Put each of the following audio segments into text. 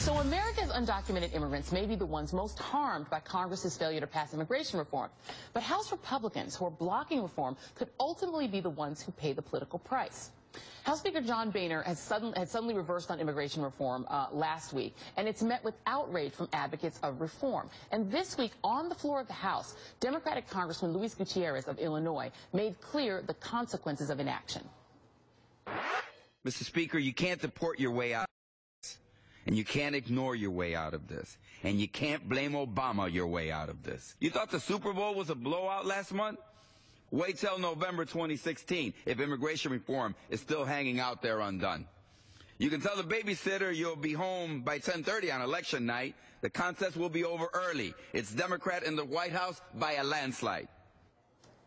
So America's undocumented immigrants may be the ones most harmed by Congress's failure to pass immigration reform. But House Republicans who are blocking reform could ultimately be the ones who pay the political price. House Speaker John Boehner had suddenly reversed on immigration reform last week, and it's met with outrage from advocates of reform. And this week, on the floor of the House, Democratic Congressman Luis Gutierrez of Illinois made clear the consequences of inaction. Mr. Speaker, you can't deport your way out of this, and you can't ignore your way out of this, and you can't blame Obama your way out of this. You thought the Super Bowl was a blowout last month? Wait till November 2016 if immigration reform is still hanging out there undone. You can tell the babysitter you'll be home by 10:30 on election night. The contest will be over early. It's Democrat in the White House by a landslide.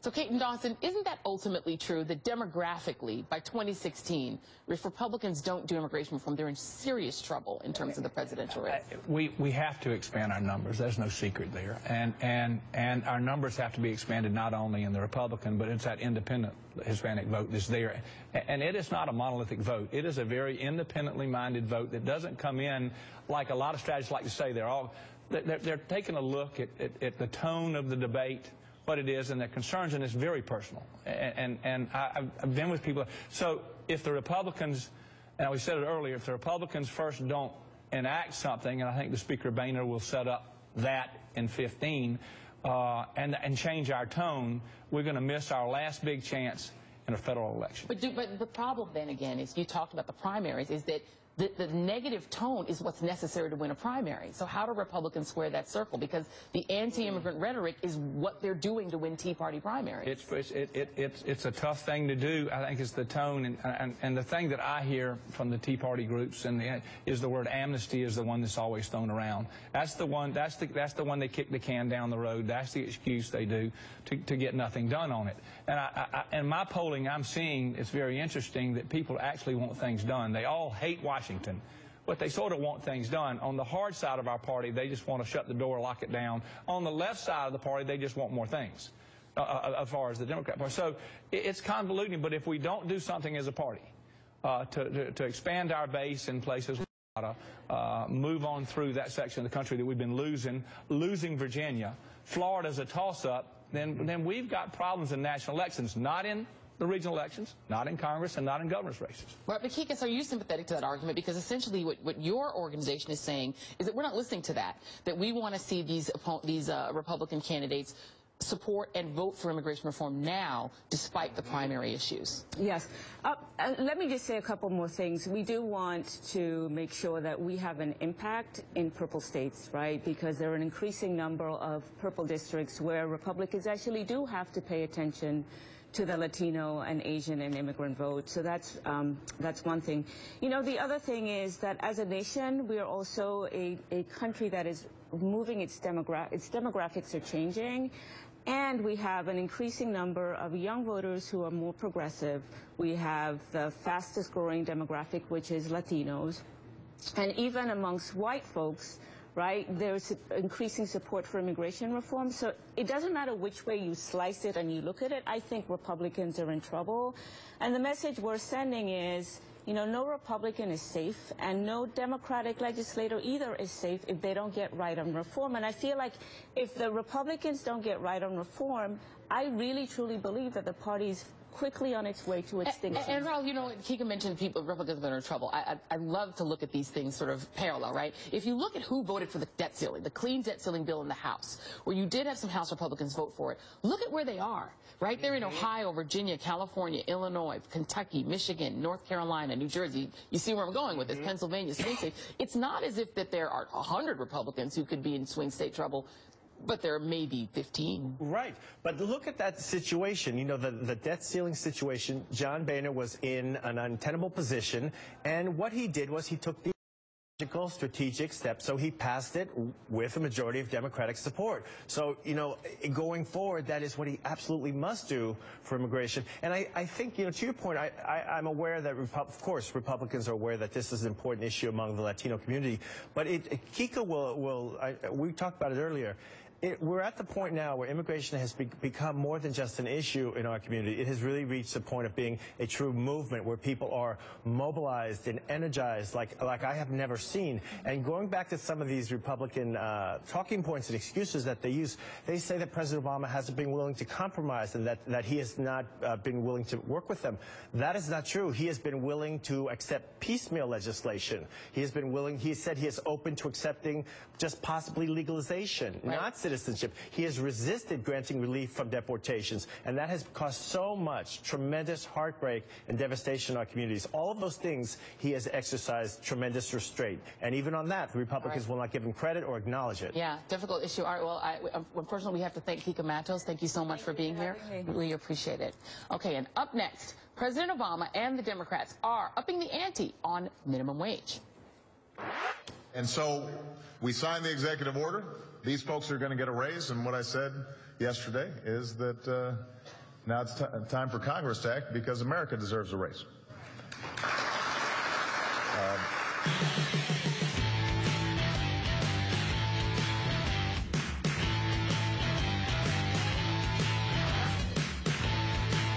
So, Kate and Dawson, isn't that ultimately true that demographically, by 2016, if Republicans don't do immigration reform, they're in serious trouble in terms of the presidential race? We have to expand our numbers. There's no secret there. And our numbers have to be expanded not only in the Republican, but it's that independent Hispanic vote that's there. And it is not a monolithic vote. It is a very independently minded vote that doesn't come in like a lot of strategists like to say. They're taking a look at the tone of the debate, what it is, and their concerns, and it's very personal. And I've been with people. So if the Republicans, and we said it earlier, if the Republicans first don't enact something, and I think the Speaker Boehner will set up that in 15, and change our tone, we're going to miss our last big chance in a federal election. But the problem then again is, you talked about the primaries, is that the negative tone is what's necessary to win a primary. So how do Republicans square that circle? Because the anti-immigrant rhetoric is what they're doing to win Tea Party primaries. It's a tough thing to do. I think it's the tone, and the thing that I hear from the Tea Party groups is the word amnesty is the one that's always thrown around. That's the one. That's the one they kick the can down the road. That's the excuse they do to get nothing done on it. And my polling, I'm seeing it's very interesting that people actually want things done. They all hate Washington, but they sort of want things done. On the hard side of our party, they just want to shut the door, lock it down. On the left side of the party, they just want more things, as far as the Democrat Party. So it's convoluting, but if we don't do something as a party to expand our base in places, move on through that section of the country that we've been losing Virginia, Florida's a toss-up, then we've got problems in national elections, not in the regional elections, not in Congress, and not in governor's races. Well, but Kica, so are you sympathetic to that argument? Because essentially what your organization is saying is that we're not listening to that we want to see these Republican candidates support and vote for immigration reform now, despite the primary issues. Yes. Let me just say a couple more things. We do want to make sure that we have an impact in purple states, right? Because there are an increasing number of purple districts where Republicans actually do have to pay attention to the Latino and Asian and immigrant vote. So that's one thing. You know, the other thing is that as a nation, we are also a country that is moving, its demographics are changing. And we have an increasing number of young voters who are more progressive. We have the fastest growing demographic, which is Latinos. And even amongst white folks, right, there's increasing support for immigration reform. So it doesn't matter which way you slice it and you look at it, I think Republicans are in trouble. And the message we're sending is, you know, no Republican is safe, and no Democratic legislator either is safe if they don't get right on reform. And I feel like if the Republicans don't get right on reform, I really truly believe that the party's quickly on its way to extinction. And Raul, you know, Kica mentioned Republicans are in trouble. I love to look at these things sort of parallel, right? If you look at who voted for the debt ceiling, the clean debt ceiling bill in the House, where you did have some House Republicans vote for it, look at where they are, right? They're in Ohio, Virginia, California, Illinois, Kentucky, Michigan, North Carolina, New Jersey. You see where I'm going with this, Pennsylvania, swing state. It's not as if that there are 100 Republicans who could be in swing state trouble, but there are maybe 15. Right. But look at that situation. You know, the debt ceiling situation, John Boehner was in an untenable position, and what he did was he took the strategic step, so he passed it with a majority of Democratic support. So, you know, going forward, that is what he absolutely must do for immigration. And I think, you know, to your point, I'm aware that, of course, Republicans are aware that this is an important issue among the Latino community, but Kica we talked about it earlier. We're at the point now where immigration has become more than just an issue in our community. It has really reached the point of being a true movement where people are mobilized and energized like I have never seen. And going back to some of these Republican talking points and excuses that they use, they say that President Obama hasn't been willing to compromise and that he has not been willing to work with them. That is not true. He has been willing to accept piecemeal legislation. He has been willing, he said he is open to accepting just possibly legalization, not citizenship. He has resisted granting relief from deportations, and that has caused so much tremendous heartbreak and devastation in our communities. All of those things, he has exercised tremendous restraint. And even on that, the Republicans will not give him credit or acknowledge it. Yeah, difficult issue. All right, well, unfortunately, we have to thank Kica Matos. Thank you so much for being here. We appreciate it. Okay, and up next, President Obama and the Democrats are upping the ante on minimum wage. And so we signed the executive order. These folks are going to get a raise, and what I said yesterday is that now it's time for Congress to act because America deserves a raise.